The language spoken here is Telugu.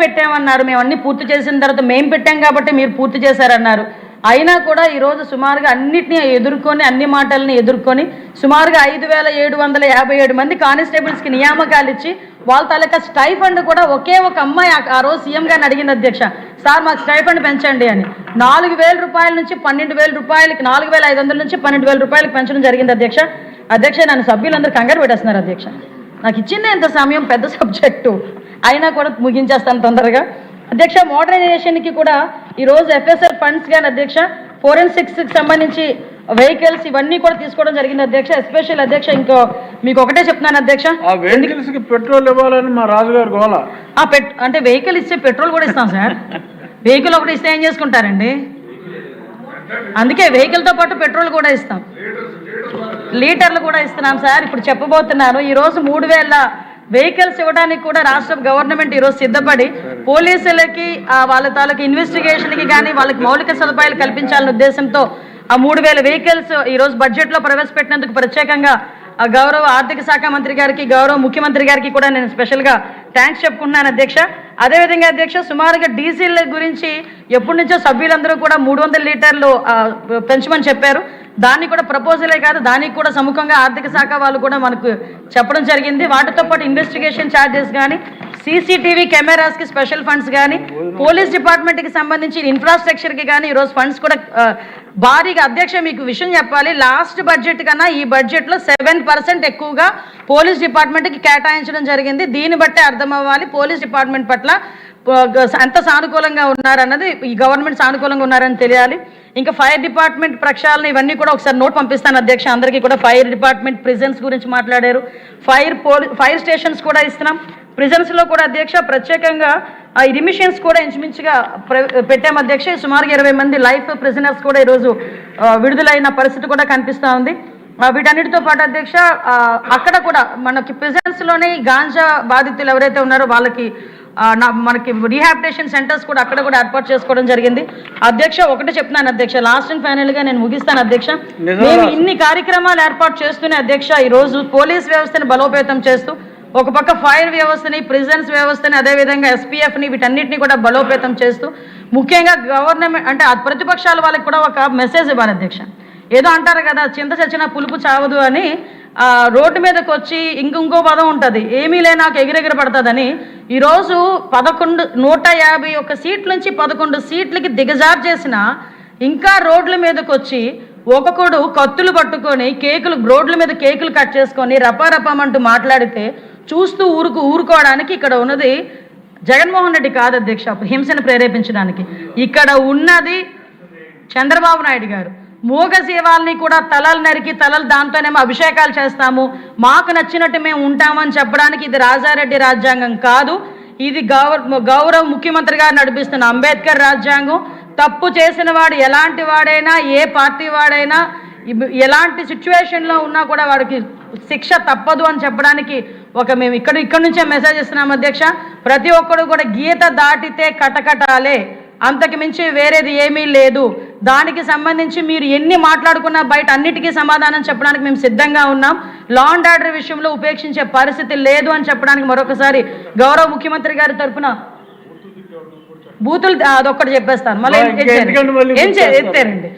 పెట్టామన్నారు, మేము అన్ని పూర్తి చేసిన తర్వాత మేము పెట్టాం కాబట్టి మీరు పూర్తి చేశారన్నారు. అయినా కూడా ఈరోజు సుమారుగా అన్నిటినీ ఎదుర్కొని, అన్ని మాటల్ని ఎదుర్కొని సుమారుగా 5757 మంది కానిస్టేబుల్స్కి నియామకాలు ఇచ్చి వాళ్ళ తాలూకా స్టైఫండ్ కూడా ఒకే ఒక అమ్మాయి ఆ రోజు సీఎం గారిని అడిగింది, అధ్యక్ష సార్ మాకు స్టైఫండ్ పెంచండి అని. 4000 రూపాయల నుంచి 12,000 రూపాయలకి, 4,500 నుంచి 12,000 రూపాయలకి పెంచడం జరిగింది అధ్యక్ష. నన్ను సభ్యులందరూ కంగారు పెట్టేస్తున్నారు అధ్యక్ష. నాకు ఇచ్చిందే ఇంత సమయం, పెద్ద సబ్జెక్టు అయినా కూడా ముగించేస్తాను తొందరగా అధ్యక్ష. మోడర్నైజేషన్కి కూడా ఈరోజు FSL ఫండ్స్ కానీ అధ్యక్ష, ఫోరెన్సిక్స్కి సంబంధించి వెహికల్స్ ఇవన్నీ కూడా తీసుకోవడం జరిగింది అధ్యక్ష. ఎస్పెషల్ అధ్యక్ష ఇంకో మీకు ఒకటే చెప్తున్నాను అధ్యక్ష, పెట్రోల్ ఇవ్వాలని మా రాజుగారు గోల. అంటే వెహికల్ ఇస్తే పెట్రోల్ కూడా ఇస్తాం సార్. వెహికల్ ఒకటి ఇస్తే ఏం చేసుకుంటారండి, అందుకే వెహికల్తో పాటు పెట్రోల్ కూడా ఇస్తాం, లీటర్లు కూడా ఇస్తున్నాం సార్. ఇప్పుడు చెప్పబోతున్నాను, ఈరోజు 3000 వెహికల్స్ ఇవ్వడానికి కూడా రాష్ట్ర గవర్నమెంట్ ఈరోజు సిద్ధపడి పోలీసులకి వాళ్ళ తాలూకు ఇన్వెస్టిగేషన్కి కానీ వాళ్ళకి మౌలిక సదుపాయాలు కల్పించాలనే ఉద్దేశంతో ఆ 3000 వెహికల్స్ ఈరోజు బడ్జెట్లో ప్రవేశపెట్టినందుకు ప్రత్యేకంగా గౌరవ ఆర్థిక శాఖ మంత్రి గారికి, గౌరవ ముఖ్యమంత్రి గారికి కూడా నేను స్పెషల్గా థ్యాంక్స్ చెప్పుకుంటున్నాను అధ్యక్ష. అదేవిధంగా అధ్యక్ష, సుమారుగా డీజిల్ గురించి ఎప్పటి నుంచో సభ్యులందరూ కూడా 300 లీటర్లు పెంచమని చెప్పారు. దాన్ని కూడా ప్రపోజలే కాదు, దానికి కూడా సముఖంగా ఆర్థిక శాఖ వాళ్ళు కూడా మనకు చెప్పడం జరిగింది. వాటితో పాటు ఇన్వెస్టిగేషన్ ఛార్జెస్ కానీ, CCTV కెమెరాస్కి స్పెషల్ ఫండ్స్ కానీ, పోలీస్ డిపార్ట్మెంట్కి సంబంధించి ఇన్ఫ్రాస్ట్రక్చర్కి కానీ ఈరోజు ఫండ్స్ కూడా భారీగా అధ్యక్ష. మీకు విషయం చెప్పాలి, లాస్ట్ బడ్జెట్ కన్నా ఈ బడ్జెట్లో 7% ఎక్కువగా పోలీస్ డిపార్ట్మెంట్కి కేటాయించడం జరిగింది. దీన్ని బట్టే అర్థం అవ్వాలి పోలీస్ డిపార్ట్మెంట్ పట్ల ఎంత సానుకూలంగా ఉన్నారన్నది, ఈ గవర్నమెంట్ సానుకూలంగా ఉన్నారని తెలియాలి. ఇంకా ఫైర్ డిపార్ట్మెంట్ ప్రక్షాళన ఇవన్నీ కూడా ఒకసారి నోట్ పంపిస్తాను అధ్యక్ష అందరికీ కూడా. ఫైర్ డిపార్ట్మెంట్ ప్రిజన్స్ గురించి మాట్లాడారు, ఫైర్ స్టేషన్స్ కూడా ఇస్తున్నాం. ప్రిజన్స్లో కూడా అధ్యక్ష ప్రత్యేకంగా రిమిషన్స్ కూడా ఇంచుమించుగా పెట్టాం అధ్యక్ష. సుమారుగా 20 మంది లైఫ్ ప్రిజనర్స్ కూడా ఈరోజు విడుదలైన పరిస్థితి కూడా కనిపిస్తూ ఉంది. వీటన్నిటితో పాటు అధ్యక్ష అక్కడ కూడా మనకి ప్రిజన్స్లోనే గాంజా బాధితులు ఎవరైతే ఉన్నారో వాళ్ళకి మనకి రీహాబిలిటేషన్ సెంటర్స్ కూడా అక్కడ కూడా ఏర్పాటు చేసుకోవడం జరిగింది అధ్యక్ష. ఒకటి చెప్తున్నాను అధ్యక్ష, లాస్ట్ అండ్ ఫైనల్గా నేను ముగిస్తాను అధ్యక్ష. మేము ఇన్ని కార్యక్రమాలు ఏర్పాటు చేస్తూనే అధ్యక్ష ఈరోజు పోలీస్ వ్యవస్థను బలోపేతం చేస్తూ ఒక పక్క ఫైర్ వ్యవస్థని, ప్రిజన్స్ వ్యవస్థని, అదేవిధంగా SPFని వీటన్నిటిని కూడా బలోపేతం చేస్తూ ముఖ్యంగా గవర్నమెంట్ అంటే ప్రతిపక్షాల వాళ్ళకి కూడా ఒక మెసేజ్ ఇవ్వాలి అధ్యక్ష. ఏదో అంటారు కదా, చింత చచ్చిన పులుపు చావదు అని. రోడ్డు మీదకి వచ్చి ఇంకో పదం ఉంటుంది, ఏమీ లేనాక ఎగిరెగిరి పడుతుందని. ఈరోజు 151 సీట్ల నుంచి 11 సీట్లకి దిగజార్చేసిన ఇంకా రోడ్ల మీదకి వచ్చి ఒక్కొక్కడు కత్తులు పట్టుకొని రోడ్ల మీద కేకులు కట్ చేసుకొని రపారపమంటూ మాట్లాడితే చూస్తూ ఊరుకోవడానికి ఇక్కడ ఉన్నది జగన్మోహన్ రెడ్డి కాదు అధ్యక్ష, హింసను ప్రేరేపించడానికి. ఇక్కడ ఉన్నది చంద్రబాబు నాయుడు గారు. మూగ జీవాల్ని కూడా తలలు నరికి దాంతోనేమో అభిషేకాలు చేస్తాము, మాకు నచ్చినట్టు మేము ఉంటామని చెప్పడానికి ఇది రాజారెడ్డి రాజ్యాంగం కాదు, ఇది గౌరవ ముఖ్యమంత్రి గారు నడిపిస్తున్న అంబేద్కర్ రాజ్యాంగం. తప్పు చేసిన వాడు ఎలాంటి వాడైనా, ఏ పార్టీ వాడైనా, ఎలాంటి సిచ్యువేషన్లో ఉన్నా కూడా వాడికి శిక్ష తప్పదు అని చెప్పడానికి మేము ఇక్కడ నుంచే మెసేజ్ ఇస్తున్నాం అధ్యక్ష. ప్రతి ఒక్కరు కూడా గీత దాటితే కటకటాలే, అంతకు మించి వేరేది ఏమీ లేదు. దానికి సంబంధించి మీరు ఎన్ని మాట్లాడుకున్నా బయట అన్నిటికీ సమాధానం చెప్పడానికి మేము సిద్ధంగా ఉన్నాం. లా అండ్ ఆర్డర్ విషయంలో ఉపేక్షించే పరిస్థితి లేదు అని చెప్పడానికి మరొకసారి గౌరవ ముఖ్యమంత్రి గారి తరఫున బూతులు అదొక్కటి చెప్పేస్తాను, మళ్ళీ ఏం ఎత్తారండి.